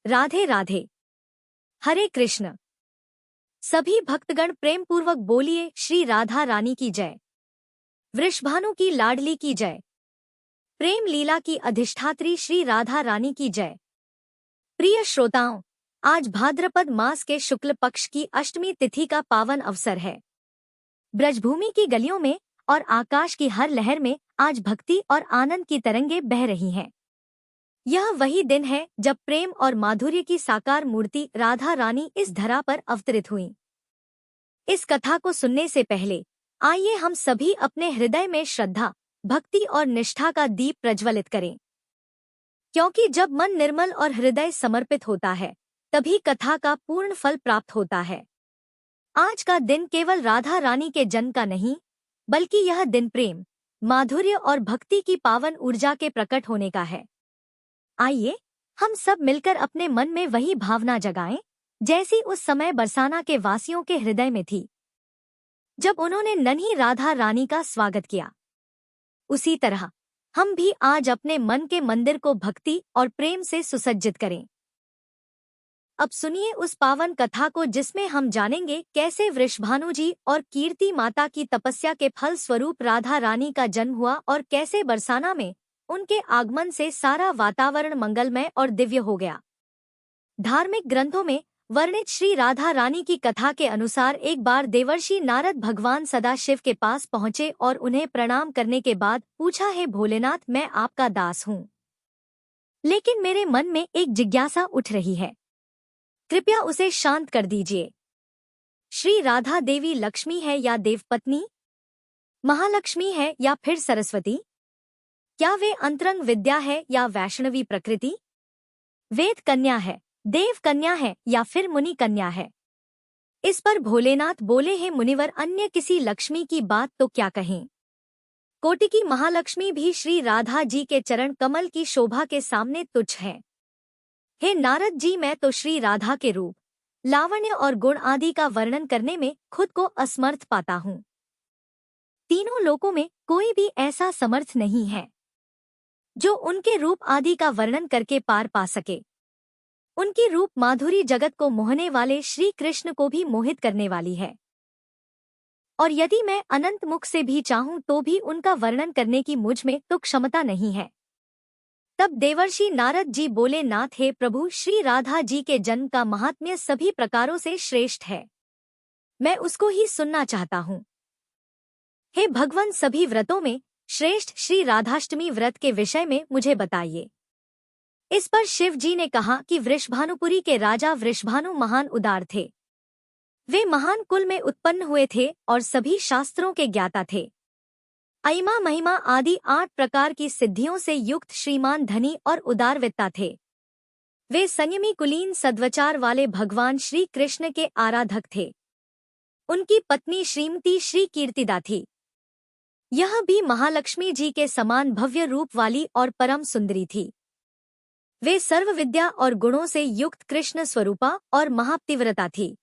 राधे राधे। हरे कृष्ण। सभी भक्तगण प्रेम पूर्वक बोलिए श्री राधा रानी की जय। वृषभानु की लाडली की जय। प्रेम लीला की अधिष्ठात्री श्री राधा रानी की जय। प्रिय श्रोताओं, आज भाद्रपद मास के शुक्ल पक्ष की अष्टमी तिथि का पावन अवसर है। ब्रजभूमि की गलियों में और आकाश की हर लहर में आज भक्ति और आनंद की तरंगे बह रही हैं। यह वही दिन है जब प्रेम और माधुर्य की साकार मूर्ति राधा रानी इस धरा पर अवतरित हुई। इस कथा को सुनने से पहले आइए हम सभी अपने हृदय में श्रद्धा, भक्ति और निष्ठा का दीप प्रज्वलित करें, क्योंकि जब मन निर्मल और हृदय समर्पित होता है तभी कथा का पूर्ण फल प्राप्त होता है। आज का दिन केवल राधा रानी के जन्म का नहीं, बल्कि यह दिन प्रेम, माधुर्य और भक्ति की पावन ऊर्जा के प्रकट होने का है। आइए हम सब मिलकर अपने मन में वही भावना जगाएं जैसी उस समय बरसाना के वासियों के हृदय में थी, जब उन्होंने नन्ही राधा रानी का स्वागत किया। उसी तरह हम भी आज अपने मन के मंदिर को भक्ति और प्रेम से सुसज्जित करें। अब सुनिए उस पावन कथा को, जिसमें हम जानेंगे कैसे वृषभानु जी और कीर्ति माता की तपस्या के फल स्वरूप राधा रानी का जन्म हुआ और कैसे बरसाना में उनके आगमन से सारा वातावरण मंगलमय और दिव्य हो गया। धार्मिक ग्रंथों में वर्णित श्री राधा रानी की कथा के अनुसार एक बार देवर्षि नारद भगवान सदाशिव के पास पहुंचे और उन्हें प्रणाम करने के बाद पूछा, हे भोलेनाथ, मैं आपका दास हूँ, लेकिन मेरे मन में एक जिज्ञासा उठ रही है, कृपया उसे शांत कर दीजिए। श्री राधा देवी लक्ष्मी है या देवपत्नी, महालक्ष्मी है या फिर सरस्वती? क्या वे अंतरंग विद्या है या वैष्णवी प्रकृति? वेद कन्या है, देव कन्या है या फिर मुनि कन्या है? इस पर भोलेनाथ बोले, हैं मुनिवर, अन्य किसी लक्ष्मी की बात तो क्या कहें। कोटि की महालक्ष्मी भी श्री राधा जी के चरण कमल की शोभा के सामने तुच्छ है। हे नारद जी, मैं तो श्री राधा के रूप, लावण्य और गुण आदि का वर्णन करने में खुद को असमर्थ पाता हूँ। तीनों लोकों में कोई भी ऐसा समर्थ नहीं है जो उनके रूप आदि का वर्णन करके पार पा सके। उनकी रूप माधुरी जगत को मोहने वाले श्री कृष्ण को भी मोहित करने वाली है, और यदि मैं अनंत मुख से भी चाहूं तो भी उनका वर्णन करने की मुझ में तो क्षमता नहीं है। तब देवर्षि नारद जी बोले, नाथ, हे प्रभु, श्री राधा जी के जन्म का महात्म्य सभी प्रकारों से श्रेष्ठ है, मैं उसको ही सुनना चाहता हूँ। हे भगवान, सभी व्रतों में श्रेष्ठ श्री राधाष्टमी व्रत के विषय में मुझे बताइए। इस पर शिव जी ने कहा कि वृषभानुपुरी के राजा वृषभानु महान उदार थे। वे महान कुल में उत्पन्न हुए थे और सभी शास्त्रों के ज्ञाता थे। अयिमा महिमा आदि 8 प्रकार की सिद्धियों से युक्त श्रीमान धनी और उदारवित्ता थे। वे संयमी कुलीन सद्वचार वाले भगवान श्री कृष्ण के आराधक थे। उनकी पत्नी श्रीमती श्री कीर्तिदा थी। यह भी महालक्ष्मी जी के समान भव्य रूप वाली और परम सुंदरी थी। वे सर्व विद्या और गुणों से युक्त कृष्ण स्वरूपा और महापतिव्रता थी।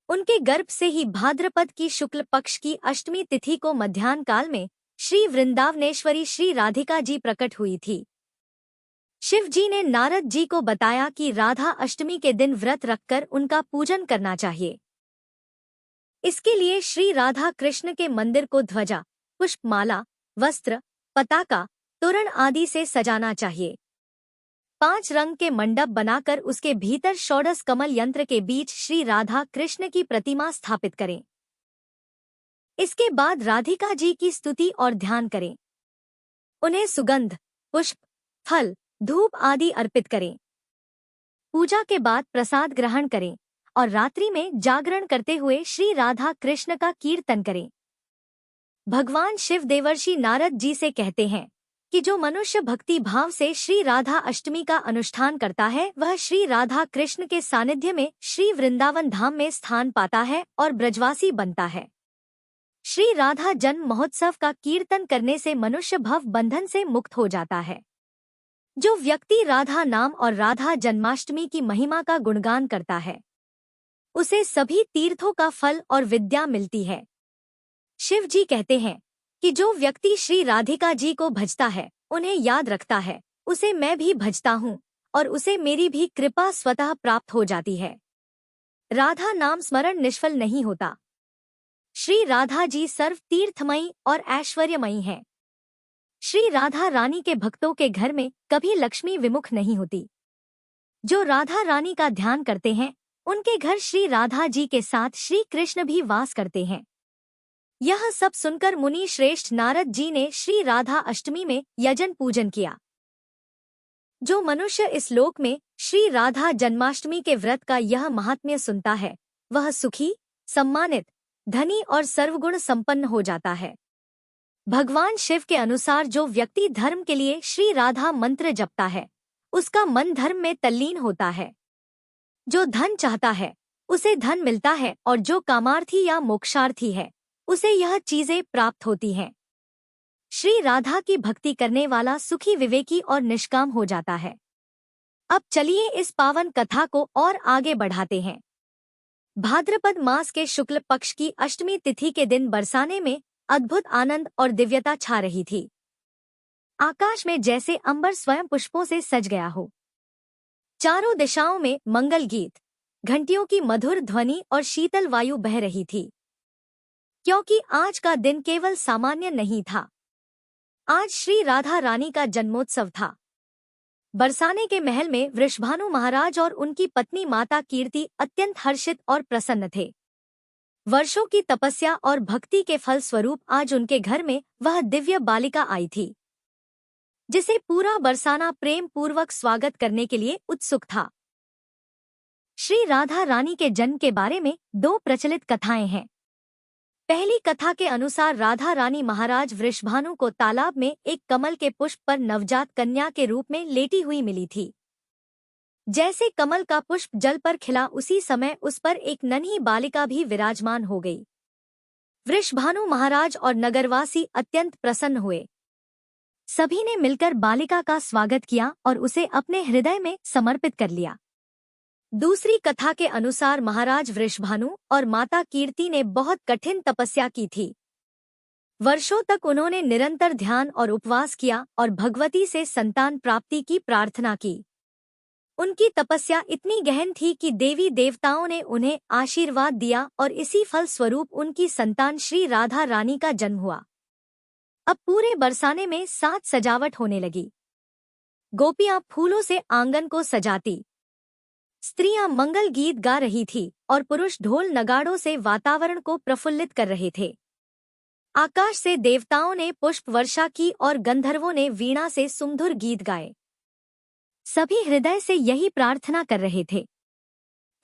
उनके गर्भ से ही भाद्रपद की शुक्ल पक्ष की अष्टमी तिथि को मध्याह्न काल में श्री वृंदावनेश्वरी श्री राधिका जी प्रकट हुई थी। शिव जी ने नारद जी को बताया कि राधा अष्टमी के दिन व्रत रखकर उनका पूजन करना चाहिए। इसके लिए श्री राधा कृष्ण के मंदिर को ध्वजा, पुष्पमाला, वस्त्र, पताका, तोरण आदि से सजाना चाहिए। 5 रंग के मंडप बनाकर उसके भीतर षोडश कमल यंत्र के बीच श्री राधा कृष्ण की प्रतिमा स्थापित करें। इसके बाद राधिका जी की स्तुति और ध्यान करें। उन्हें सुगंध, पुष्प, फल, धूप आदि अर्पित करें। पूजा के बाद प्रसाद ग्रहण करें और रात्रि में जागरण करते हुए श्री राधा कृष्ण का कीर्तन करें। भगवान शिव देवर्षि नारद जी से कहते हैं कि जो मनुष्य भक्ति भाव से श्री राधा अष्टमी का अनुष्ठान करता है, वह श्री राधा कृष्ण के सानिध्य में श्री वृंदावन धाम में स्थान पाता है और ब्रजवासी बनता है। श्री राधा जन्म महोत्सव का कीर्तन करने से मनुष्य भव बंधन से मुक्त हो जाता है। जो व्यक्ति राधा नाम और राधा जन्माष्टमी की महिमा का गुणगान करता है, उसे सभी तीर्थों का फल और विद्या मिलती है। शिव जी कहते हैं कि जो व्यक्ति श्री राधिका जी को भजता है, उन्हें याद रखता है, उसे मैं भी भजता हूँ और उसे मेरी भी कृपा स्वतः प्राप्त हो जाती है। राधा नाम स्मरण निष्फल नहीं होता। श्री राधा जी सर्व तीर्थमयी और ऐश्वर्यमयी हैं। श्री राधा रानी के भक्तों के घर में कभी लक्ष्मी विमुख नहीं होती। जो राधा रानी का ध्यान करते हैं उनके घर श्री राधा जी के साथ श्री कृष्ण भी वास करते हैं। यह सब सुनकर मुनि श्रेष्ठ नारद जी ने श्री राधा अष्टमी में यजन पूजन किया। जो मनुष्य इस लोक में श्री राधा जन्माष्टमी के व्रत का यह महात्म्य सुनता है वह सुखी, सम्मानित, धनी और सर्वगुण संपन्न हो जाता है। भगवान शिव के अनुसार जो व्यक्ति धर्म के लिए श्री राधा मंत्र जपता है उसका मन धर्म में तल्लीन होता है। जो धन चाहता है उसे धन मिलता है और जो कामार्थी या मोक्षार्थी है उसे यह चीजें प्राप्त होती हैं। श्री राधा की भक्ति करने वाला सुखी, विवेकी और निष्काम हो जाता है। अब चलिए इस पावन कथा को और आगे बढ़ाते हैं। भाद्रपद मास के शुक्ल पक्ष की अष्टमी तिथि के दिन बरसाने में अद्भुत आनंद और दिव्यता छा रही थी। आकाश में जैसे अंबर स्वयं पुष्पों से सज गया हो। चारों दिशाओं में मंगल गीत, घंटियों की मधुर ध्वनि और शीतल वायु बह रही थी। क्योंकि आज का दिन केवल सामान्य नहीं था। आज श्री राधा रानी का जन्मोत्सव था। बरसाने के महल में वृषभानु महाराज और उनकी पत्नी माता कीर्ति अत्यंत हर्षित और प्रसन्न थे। वर्षों की तपस्या और भक्ति के फल स्वरूप आज उनके घर में वह दिव्य बालिका आई थी जिसे पूरा बरसाना प्रेम पूर्वक स्वागत करने के लिए उत्सुक था। श्री राधा रानी के जन्म के बारे में दो प्रचलित कथाएं हैं। पहली कथा के अनुसार राधा रानी महाराज वृषभानु को तालाब में एक कमल के पुष्प पर नवजात कन्या के रूप में लेटी हुई मिली थी। जैसे कमल का पुष्प जल पर खिला उसी समय उस पर एक नन्ही बालिका भी विराजमान हो गई। वृषभानु महाराज और नगरवासी अत्यंत प्रसन्न हुए। सभी ने मिलकर बालिका का स्वागत किया और उसे अपने हृदय में समर्पित कर लिया। दूसरी कथा के अनुसार महाराज वृषभानु और माता कीर्ति ने बहुत कठिन तपस्या की थी। वर्षों तक उन्होंने निरंतर ध्यान और उपवास किया और भगवती से संतान प्राप्ति की प्रार्थना की। उनकी तपस्या इतनी गहन थी कि देवी देवताओं ने उन्हें आशीर्वाद दिया और इसी फल स्वरूप उनकी संतान श्री राधा रानी का जन्म हुआ। अब पूरे बरसाने में साज सजावट होने लगी। गोपियां फूलों से आंगन को सजाती, स्त्रियां मंगल गीत गा रही थी और पुरुष ढोल नगाड़ों से वातावरण को प्रफुल्लित कर रहे थे। आकाश से देवताओं ने पुष्प वर्षा की और गंधर्वों ने वीणा से सुमधुर गीत गाए। सभी हृदय से यही प्रार्थना कर रहे थे,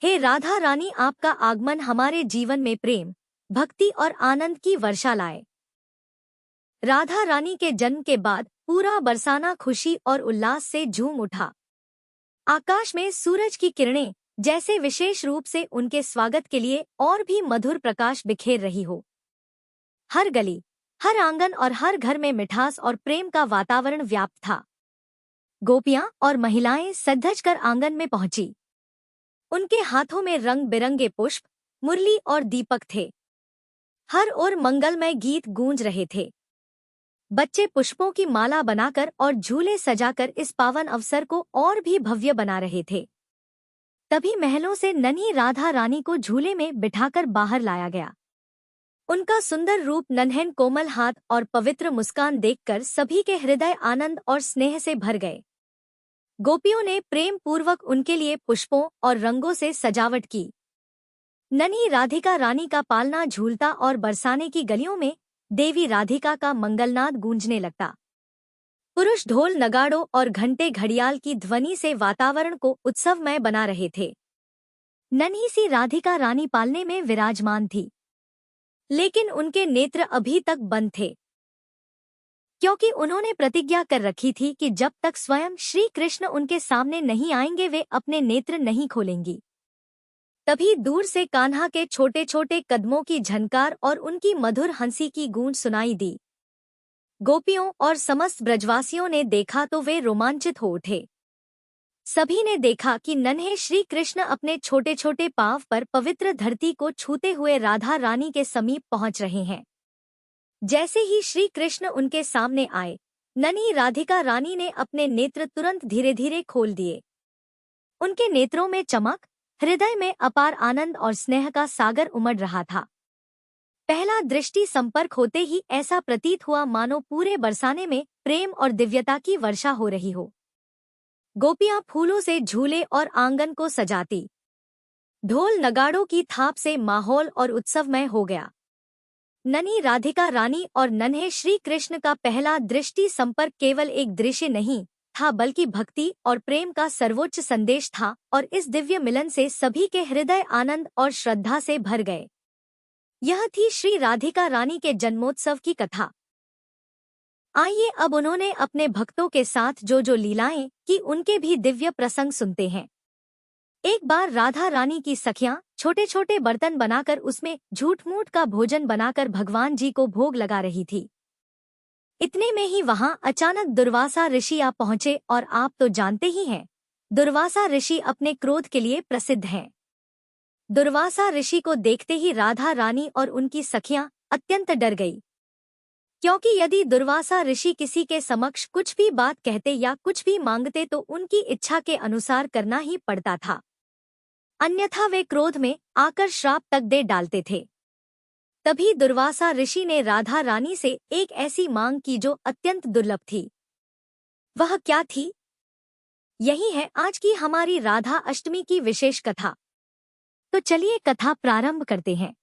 हे राधा रानी, आपका आगमन हमारे जीवन में प्रेम, भक्ति और आनंद की वर्षा लाए। राधा रानी के जन्म के बाद पूरा बरसाना खुशी और उल्लास से झूम उठा। आकाश में सूरज की किरणें जैसे विशेष रूप से उनके स्वागत के लिए और भी मधुर प्रकाश बिखेर रही हो। हर गली, हर आंगन और हर घर में मिठास और प्रेम का वातावरण व्याप्त था। गोपियां और महिलाएं सज-धज कर आंगन में पहुंची। उनके हाथों में रंग बिरंगे पुष्प, मुरली और दीपक थे। हर ओर मंगलमय गीत गूंज रहे थे। बच्चे पुष्पों की माला बनाकर और झूले सजाकर इस पावन अवसर को और भी भव्य बना रहे थे। तभी महलों से नन्ही राधा रानी को झूले में बिठाकर बाहर लाया गया। उनका सुंदर रूप, नन्हें कोमल हाथ और पवित्र मुस्कान देखकर सभी के हृदय आनंद और स्नेह से भर गए। गोपियों ने प्रेम पूर्वक उनके लिए पुष्पों और रंगों से सजावट की। नन्ही राधिका रानी का पालना झूलता और बरसाने की गलियों में देवी राधिका का मंगलनाद गूंजने लगता। पुरुष ढोल नगाड़ों और घंटे घड़ियाल की ध्वनि से वातावरण को उत्सवमय बना रहे थे। नन्ही सी राधिका रानी पालने में विराजमान थी, लेकिन उनके नेत्र अभी तक बंद थे, क्योंकि उन्होंने प्रतिज्ञा कर रखी थी कि जब तक स्वयं श्री कृष्ण उनके सामने नहीं आएंगे वे अपने नेत्र नहीं खोलेंगी। तभी दूर से कान्हा के छोटे छोटे कदमों की झनकार और उनकी मधुर हंसी की गूंज सुनाई दी। गोपियों और समस्त ब्रजवासियों ने देखा तो वे रोमांचित हो उठे। सभी ने देखा कि नन्हे श्री कृष्ण अपने छोटे छोटे पांव पर पवित्र धरती को छूते हुए राधा रानी के समीप पहुंच रहे हैं। जैसे ही श्री कृष्ण उनके सामने आए, नन्ही राधिका रानी ने अपने नेत्र तुरंत धीरे धीरे खोल दिए। उनके नेत्रों में चमक, हृदय में अपार आनंद और स्नेह का सागर उमड़ रहा था। पहला दृष्टि संपर्क होते ही ऐसा प्रतीत हुआ मानो पूरे बरसाने में प्रेम और दिव्यता की वर्षा हो रही हो। गोपियां फूलों से झूले और आंगन को सजाती, ढोल नगाड़ों की थाप से माहौल और उत्सवमय हो गया। नन्ही राधिका रानी और नन्हे श्री कृष्ण का पहला दृष्टि संपर्क केवल एक दृश्य नहीं था, बल्कि भक्ति और प्रेम का सर्वोच्च संदेश था, और इस दिव्य मिलन से सभी के हृदय आनंद और श्रद्धा से भर गए। यह थी श्री राधिका रानी के जन्मोत्सव की कथा। आइए अब उन्होंने अपने भक्तों के साथ जो लीलाएं की उनके भी दिव्य प्रसंग सुनते हैं। एक बार राधा रानी की सखियां छोटे छोटे बर्तन बनाकर उसमें झूठ मूठ का भोजन बनाकर भगवान जी को भोग लगा रही थी। इतने में ही वहां अचानक दुर्वासा ऋषि आ पहुंचे, और आप तो जानते ही हैं, दुर्वासा ऋषि अपने क्रोध के लिए प्रसिद्ध हैं। दुर्वासा ऋषि को देखते ही राधा रानी और उनकी सखियां अत्यंत डर गई, क्योंकि यदि दुर्वासा ऋषि किसी के समक्ष कुछ भी बात कहते या कुछ भी मांगते तो उनकी इच्छा के अनुसार करना ही पड़ता था, अन्यथा वे क्रोध में आकर श्राप तक दे डालते थे। तभी दुर्वासा ऋषि ने राधा रानी से एक ऐसी मांग की जो अत्यंत दुर्लभ थी। वह क्या थी? यही है आज की हमारी राधा अष्टमी की विशेष कथा। तो चलिए कथा प्रारंभ करते हैं।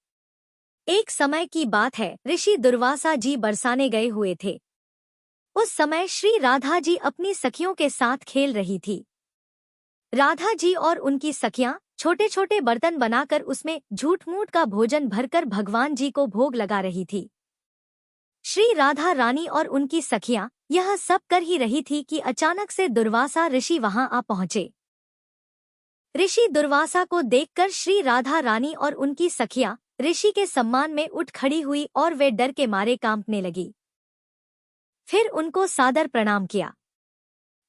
एक समय की बात है, ऋषि दुर्वासा जी बरसाने गए हुए थे। उस समय श्री राधा जी अपनी सखियों के साथ खेल रही थी। राधा जी और उनकी सखियां छोटे छोटे बर्तन बनाकर उसमें झूठ मूठ का भोजन भरकर भगवान जी को भोग लगा रही थी। श्री राधा रानी और उनकी सखियां यह सब कर ही रही थी कि अचानक से दुर्वासा ऋषि वहां आ पहुंचे। ऋषि दुर्वासा को देखकर श्री राधा रानी और उनकी सखियां ऋषि के सम्मान में उठ खड़ी हुई और वे डर के मारे कांपने लगी। फिर उनको सादर प्रणाम किया।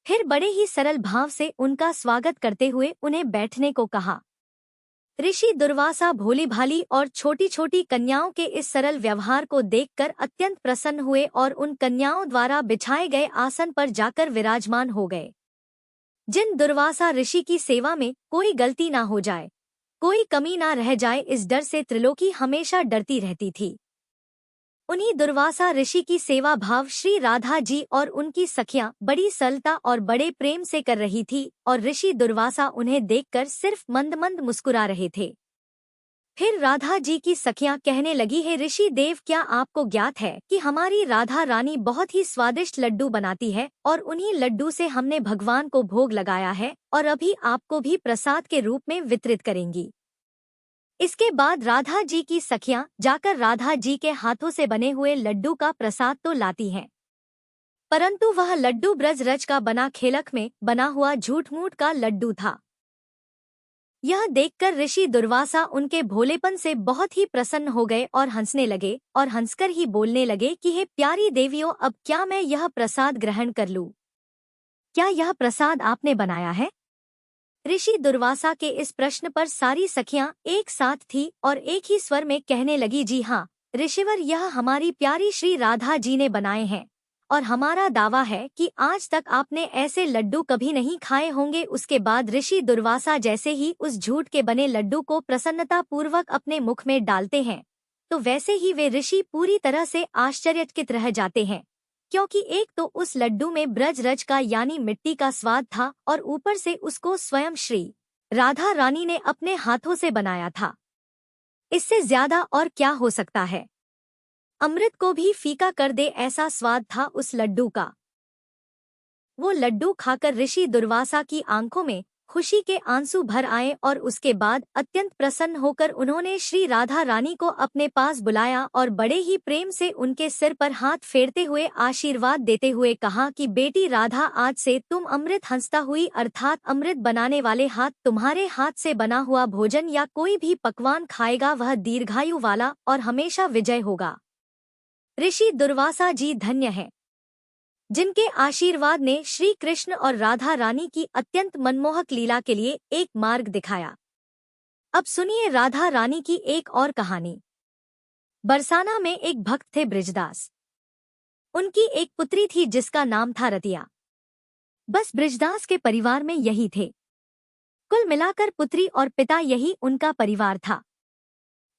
फिर बड़े ही सरल भाव से उनका स्वागत करते हुए उन्हें बैठने को कहा। ऋषि दुर्वासा भोली भाली और छोटी छोटी कन्याओं के इस सरल व्यवहार को देखकर अत्यंत प्रसन्न हुए और उन कन्याओं द्वारा बिछाए गए आसन पर जाकर विराजमान हो गए। जिन दुर्वासा ऋषि की सेवा में कोई गलती ना हो जाए, कोई कमी ना रह जाए, इस डर से त्रिलोकी हमेशा डरती रहती थी। उन्हीं दुर्वासा ऋषि की सेवा भाव श्री राधा जी और उनकी सखियां बड़ी सरलता और बड़े प्रेम से कर रही थी, और ऋषि दुर्वासा उन्हें देखकर सिर्फ मंद मंद मुस्कुरा रहे थे। फिर राधा जी की सखियां कहने लगी, है ऋषि देव, क्या आपको ज्ञात है कि हमारी राधा रानी बहुत ही स्वादिष्ट लड्डू बनाती है, और उन्हीं लड्डू से हमने भगवान को भोग लगाया है और अभी आपको भी प्रसाद के रूप में वितरित करेंगी। इसके बाद राधा जी की सखियां जाकर राधा जी के हाथों से बने हुए लड्डू का प्रसाद तो लाती हैं, परंतु वह लड्डू ब्रजरज का बना खेलक में बना हुआ झूठ मूठ का लड्डू था। यह देखकर ऋषि दुर्वासा उनके भोलेपन से बहुत ही प्रसन्न हो गए और हंसने लगे, और हंसकर ही बोलने लगे कि हे प्यारी देवियों, अब क्या मैं यह प्रसाद ग्रहण कर लूं? क्या यह प्रसाद आपने बनाया है? ऋषि दुर्वासा के इस प्रश्न पर सारी सखियां एक साथ थी और एक ही स्वर में कहने लगी, जी हाँ ऋषिवर, यह हमारी प्यारी श्री राधा जी ने बनाए हैं, और हमारा दावा है कि आज तक आपने ऐसे लड्डू कभी नहीं खाए होंगे। उसके बाद ऋषि दुर्वासा जैसे ही उस झूठ के बने लड्डू को प्रसन्नता पूर्वक अपने मुख में डालते हैं, तो वैसे ही वे ऋषि पूरी तरह से आश्चर्यचकित रह जाते हैं, क्योंकि एक तो उस लड्डू में ब्रजरज का यानी मिट्टी का स्वाद था, और ऊपर से उसको स्वयं श्री राधा रानी ने अपने हाथों से बनाया था। इससे ज्यादा और क्या हो सकता है? अमृत को भी फीका कर दे ऐसा स्वाद था उस लड्डू का। वो लड्डू खाकर ऋषि दुर्वासा की आंखों में खुशी के आंसू भर आए, और उसके बाद अत्यंत प्रसन्न होकर उन्होंने श्री राधा रानी को अपने पास बुलाया और बड़े ही प्रेम से उनके सिर पर हाथ फेरते हुए आशीर्वाद देते हुए कहा कि बेटी राधा, आज से तुम अमृत हंसता हुई अर्थात अमृत बनाने वाले हाथ तुम्हारे हाथ से बना हुआ भोजन या कोई भी पकवान खाएगा वह दीर्घायु वाला और हमेशा विजय होगा। ऋषि दुर्वासा जी धन्य है, जिनके आशीर्वाद ने श्री कृष्ण और राधा रानी की अत्यंत मनमोहक लीला के लिए एक मार्ग दिखाया। अब सुनिए राधा रानी की एक और कहानी। बरसाना में एक भक्त थे बृजदास। उनकी एक पुत्री थी जिसका नाम था रतिया। बस बृजदास के परिवार में यही थे। कुल मिलाकर पुत्री और पिता यही उनका परिवार था।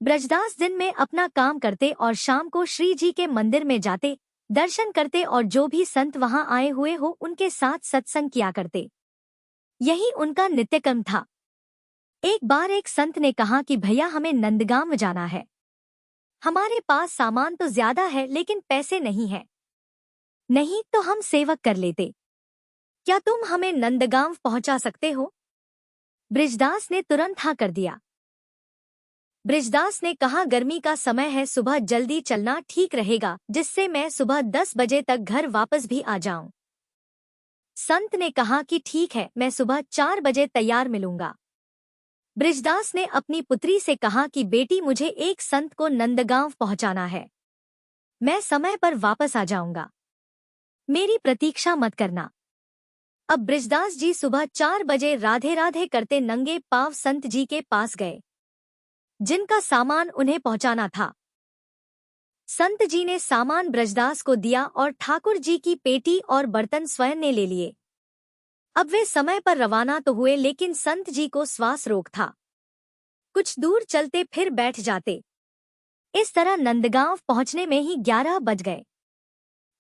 ब्रजदास दिन में अपना काम करते और शाम को श्री जी के मंदिर में जाते, दर्शन करते और जो भी संत वहां आए हुए हो उनके साथ सत्संग किया करते। यही उनका नित्यकर्म था। एक बार एक संत ने कहा कि भैया हमें नंदगांव जाना है। हमारे पास सामान तो ज्यादा है लेकिन पैसे नहीं है। नहीं तो हम सेवक कर लेते। क्या तुम हमें नंदगांव पहुंचा सकते हो? ब्रजदास ने तुरंत हाँ कर दिया। ब्रजदास ने कहा गर्मी का समय है, सुबह जल्दी चलना ठीक रहेगा जिससे मैं सुबह 10 बजे तक घर वापस भी आ जाऊं। संत ने कहा कि ठीक है, मैं सुबह 4 बजे तैयार मिलूंगा। ब्रजदास ने अपनी पुत्री से कहा कि बेटी मुझे एक संत को नंदगांव पहुंचाना है, मैं समय पर वापस आ जाऊंगा, मेरी प्रतीक्षा मत करना। अब ब्रजदास जी सुबह 4 बजे राधे राधे करते नंगे पांव संत जी के पास गए जिनका सामान उन्हें पहुंचाना था। संत जी ने सामान ब्रजदास को दिया और ठाकुर जी की पेटी और बर्तन स्वयं ने ले लिए। अब वे समय पर रवाना तो हुए लेकिन संत जी को श्वास रोक था। कुछ दूर चलते फिर बैठ जाते। इस तरह नंदगांव पहुंचने में ही 11 बज गए।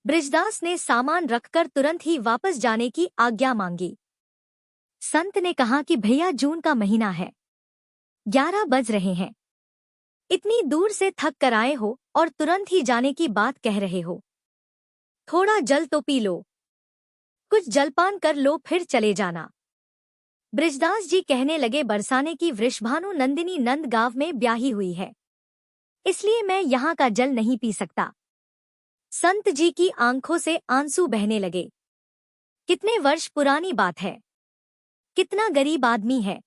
ब्रजदास ने सामान रखकर तुरंत ही वापस जाने की आज्ञा मांगी। संत ने कहा कि भैया जून का महीना है, 11 बज रहे हैं, इतनी दूर से थक कर आए हो और तुरंत ही जाने की बात कह रहे हो। थोड़ा जल तो पी लो, कुछ जलपान कर लो फिर चले जाना। ब्रजदास जी कहने लगे बरसाने की वृषभानु नंदिनी नंदगांव में ब्याही हुई है, इसलिए मैं यहाँ का जल नहीं पी सकता। संत जी की आंखों से आंसू बहने लगे। कितने वर्ष पुरानी बात है, कितना गरीब आदमी है,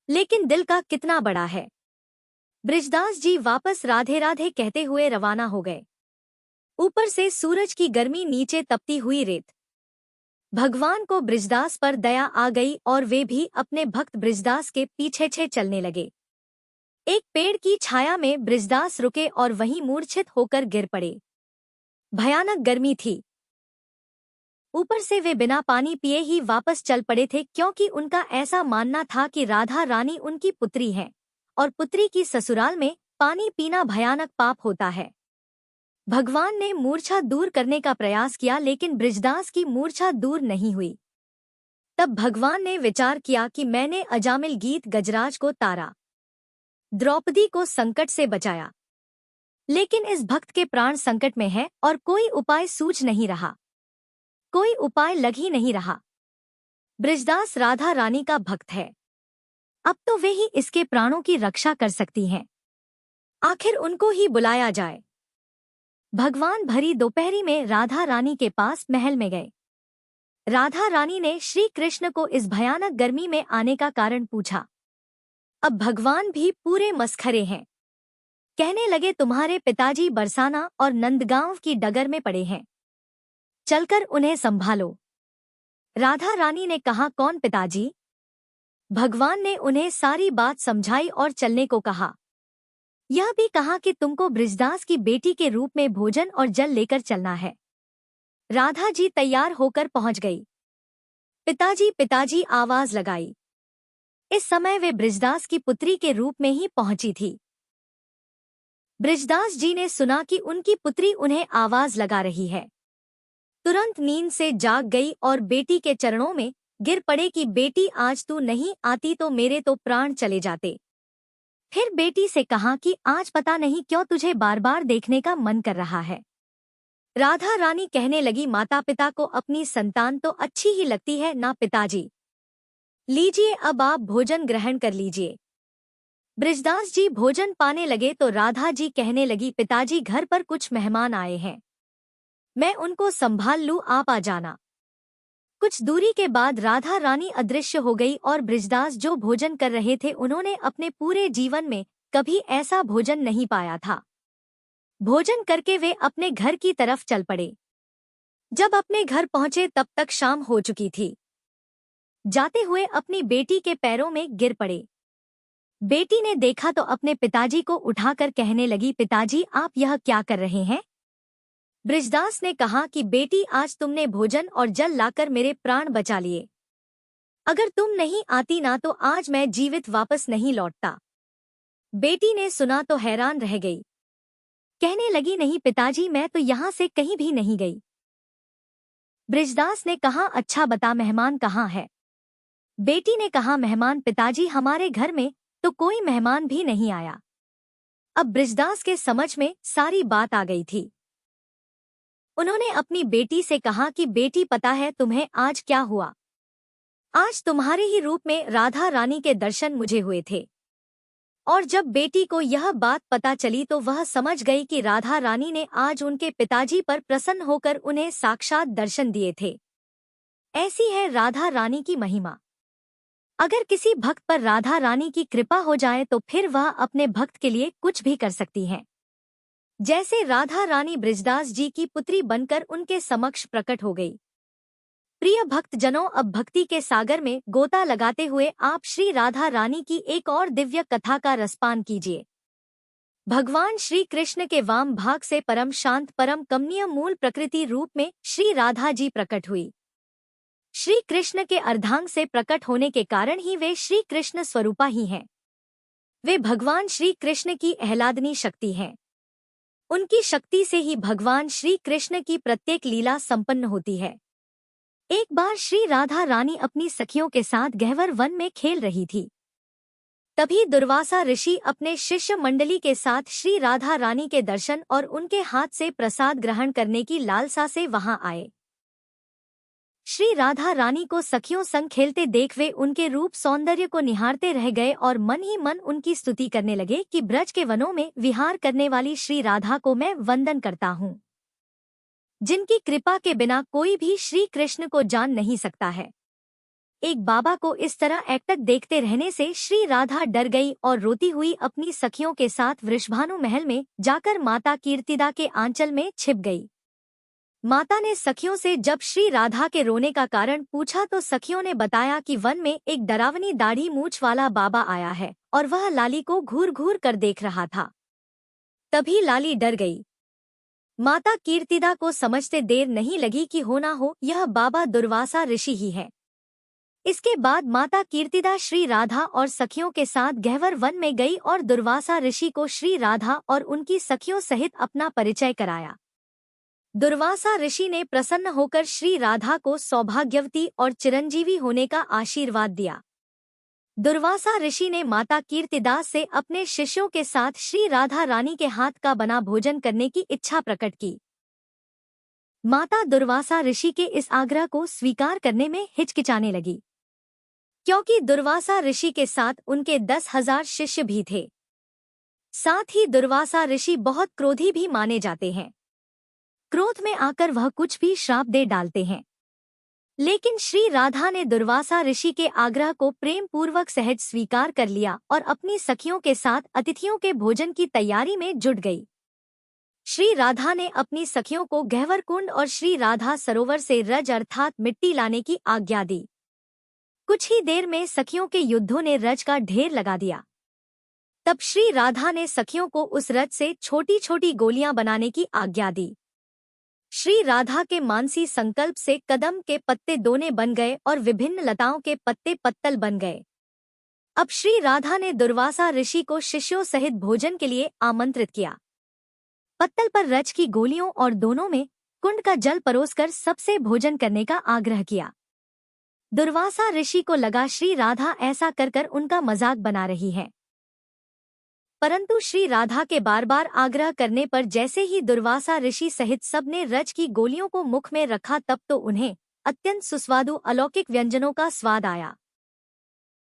लेकिन दिल का कितना बड़ा है। ब्रजदास जी वापस राधे राधे कहते हुए रवाना हो गए। ऊपर से सूरज की गर्मी, नीचे तपती हुई रेत। भगवान को ब्रजदास पर दया आ गई और वे भी अपने भक्त ब्रजदास के पीछे चलने लगे। एक पेड़ की छाया में ब्रजदास रुके और वहीं मूर्छित होकर गिर पड़े। भयानक गर्मी थी। ऊपर से वे बिना पानी पिए ही वापस चल पड़े थे क्योंकि उनका ऐसा मानना था कि राधा रानी उनकी पुत्री है और पुत्री की ससुराल में पानी पीना भयानक पाप होता है। भगवान ने मूर्छा दूर करने का प्रयास किया लेकिन ब्रजदास की मूर्छा दूर नहीं हुई। तब भगवान ने विचार किया कि मैंने अजामिल गीत गजराज को तारा, द्रौपदी को संकट से बचाया, लेकिन इस भक्त के प्राण संकट में है और कोई उपाय सूझ नहीं रहा, कोई उपाय लग ही नहीं रहा। ब्रजदास राधा रानी का भक्त है, अब तो वे ही इसके प्राणों की रक्षा कर सकती हैं। आखिर उनको ही बुलाया जाए। भगवान भरी दोपहरी में राधा रानी के पास महल में गए। राधा रानी ने श्री कृष्ण को इस भयानक गर्मी में आने का कारण पूछा। अब भगवान भी पूरे मस्खरे हैं। कहने लगे तुम्हारे पिताजी बरसाना और नंदगांव की डगर में पड़े हैं, चलकर उन्हें संभालो। राधा रानी ने कहा कौन पिताजी? भगवान ने उन्हें सारी बात समझाई और चलने को कहा। यह भी कहा कि तुमको ब्रजदास की बेटी के रूप में भोजन और जल लेकर चलना है। राधा जी तैयार होकर पहुंच गई। पिताजी पिताजी आवाज लगाई। इस समय वे ब्रजदास की पुत्री के रूप में ही पहुंची थी। ब्रजदास जी ने सुना कि उनकी पुत्री उन्हें आवाज लगा रही है। तुरंत नींद से जाग गई और बेटी के चरणों में गिर पड़े कि बेटी आज तू नहीं आती तो मेरे तो प्राण चले जाते। फिर बेटी से कहा कि आज पता नहीं क्यों तुझे बार बार देखने का मन कर रहा है। राधा रानी कहने लगी माता पिता को अपनी संतान तो अच्छी ही लगती है ना पिताजी। लीजिए अब आप भोजन ग्रहण कर लीजिए। ब्रजदास जी भोजन पाने लगे तो राधा जी कहने लगी पिताजी घर पर कुछ मेहमान आए हैं, मैं उनको संभाल लूं, आप आ जाना। कुछ दूरी के बाद राधा रानी अदृश्य हो गई और ब्रजदास जो भोजन कर रहे थे उन्होंने अपने पूरे जीवन में कभी ऐसा भोजन नहीं पाया था। भोजन करके वे अपने घर की तरफ चल पड़े। जब अपने घर पहुंचे तब तक शाम हो चुकी थी। जाते हुए अपनी बेटी के पैरों में गिर पड़े। बेटी ने देखा तो अपने पिताजी को उठाकर कहने लगी पिताजी आप यह क्या कर रहे हैं? ब्रजदास ने कहा कि बेटी आज तुमने भोजन और जल लाकर मेरे प्राण बचा लिए। अगर तुम नहीं आती ना तो आज मैं जीवित वापस नहीं लौटता। बेटी ने सुना तो हैरान रह गई। कहने लगी, नहीं पिताजी, मैं तो यहाँ से कहीं भी नहीं गई। बृजदास ने कहा, अच्छा बता मेहमान कहाँ है? बेटी ने कहा, मेहमान पिताजी हमारे घर में तो कोई मेहमान भी नहीं आया। अब बृजदास के समझ में सारी बात आ गई थी। उन्होंने अपनी बेटी से कहा कि बेटी पता है तुम्हें आज क्या हुआ? आज तुम्हारे ही रूप में राधा रानी के दर्शन मुझे हुए थे। और जब बेटी को यह बात पता चली तो वह समझ गई कि राधा रानी ने आज उनके पिताजी पर प्रसन्न होकर उन्हें साक्षात दर्शन दिए थे। ऐसी है राधा रानी की महिमा। अगर किसी भक्त पर राधा रानी की कृपा हो जाए तो फिर वह अपने भक्त के लिए कुछ भी कर सकती हैं। जैसे राधा रानी बृजदास जी की पुत्री बनकर उनके समक्ष प्रकट हो गई। प्रिय भक्तजनों, अब भक्ति के सागर में गोता लगाते हुए आप श्री राधा रानी की एक और दिव्य कथा का रसपान कीजिए। भगवान श्री कृष्ण के वाम भाग से परम शांत परम कमनीय मूल प्रकृति रूप में श्री राधा जी प्रकट हुई। श्री कृष्ण के अर्धांग से प्रकट होने के कारण ही वे श्री कृष्ण स्वरूपा ही हैं। वे भगवान श्री कृष्ण की आह्लादनी शक्ति हैं। उनकी शक्ति से ही भगवान श्री कृष्ण की प्रत्येक लीला संपन्न होती है। एक बार श्री राधा रानी अपनी सखियों के साथ गह्वर वन में खेल रही थी। तभी दुर्वासा ऋषि अपने शिष्य मंडली के साथ श्री राधा रानी के दर्शन और उनके हाथ से प्रसाद ग्रहण करने की लालसा से वहां आए। श्री राधा रानी को सखियों संग खेलते देख वे उनके रूप सौंदर्य को निहारते रह गए और मन ही मन उनकी स्तुति करने लगे कि ब्रज के वनों में विहार करने वाली श्री राधा को मैं वंदन करता हूँ, जिनकी कृपा के बिना कोई भी श्री कृष्ण को जान नहीं सकता है। एक बाबा को इस तरह एकटक देखते रहने से श्री राधा डर गई और रोती हुई अपनी सखियों के साथ वृषभानु महल में जाकर माता कीर्तिदा के आंचल में छिप गई। माता ने सखियों से जब श्री राधा के रोने का कारण पूछा तो सखियों ने बताया कि वन में एक डरावनी दाढ़ी मूछ वाला बाबा आया है और वह लाली को घूर घूर कर देख रहा था। तभी लाली डर गई। माता कीर्तिदा को समझते देर नहीं लगी कि हो ना हो यह बाबा दुर्वासा ऋषि ही है। इसके बाद माता कीर्तिदा श्री राधा और सखियों के साथ गह्वर वन में गई और दुर्वासा ऋषि को श्री राधा और उनकी सखियों सहित अपना परिचय कराया। दुर्वासा ऋषि ने प्रसन्न होकर श्री राधा को सौभाग्यवती और चिरंजीवी होने का आशीर्वाद दिया। दुर्वासा ऋषि ने माता कीर्तिदास से अपने शिष्यों के साथ श्री राधा रानी के हाथ का बना भोजन करने की इच्छा प्रकट की। माता दुर्वासा ऋषि के इस आग्रह को स्वीकार करने में हिचकिचाने लगी, क्योंकि दुर्वासा ऋषि के साथ उनके 10,000 शिष्य भी थे। साथ ही दुर्वासा ऋषि बहुत क्रोधी भी माने जाते हैं। क्रोध में आकर वह कुछ भी श्राप दे डालते हैं। लेकिन श्री राधा ने दुर्वासा ऋषि के आग्रह को प्रेम पूर्वक सहज स्वीकार कर लिया और अपनी सखियों के साथ अतिथियों के भोजन की तैयारी में जुट गई। श्री राधा ने अपनी सखियों को गह्वर कुंड और श्री राधा सरोवर से रज अर्थात मिट्टी लाने की आज्ञा दी। कुछ ही देर में सखियों के युद्धों ने रज का ढेर लगा दिया। तब श्री राधा ने सखियों को उस रज से छोटी छोटी गोलियां बनाने की आज्ञा दी। श्री राधा के मानसी संकल्प से कदम के पत्ते दोने बन गए और विभिन्न लताओं के पत्ते पत्तल बन गए। अब श्री राधा ने दुर्वासा ऋषि को शिष्यों सहित भोजन के लिए आमंत्रित किया। पत्तल पर रज की गोलियों और दोनों में कुंड का जल परोसकर सबसे भोजन करने का आग्रह किया। दुर्वासा ऋषि को लगा श्री राधा ऐसा कर कर उनका मजाक बना रही है, परंतु श्री राधा के बार बार आग्रह करने पर जैसे ही दुर्वासा ऋषि सहित सब ने रज की गोलियों को मुख में रखा तब तो उन्हें अत्यंत सुस्वादु अलौकिक व्यंजनों का स्वाद आया।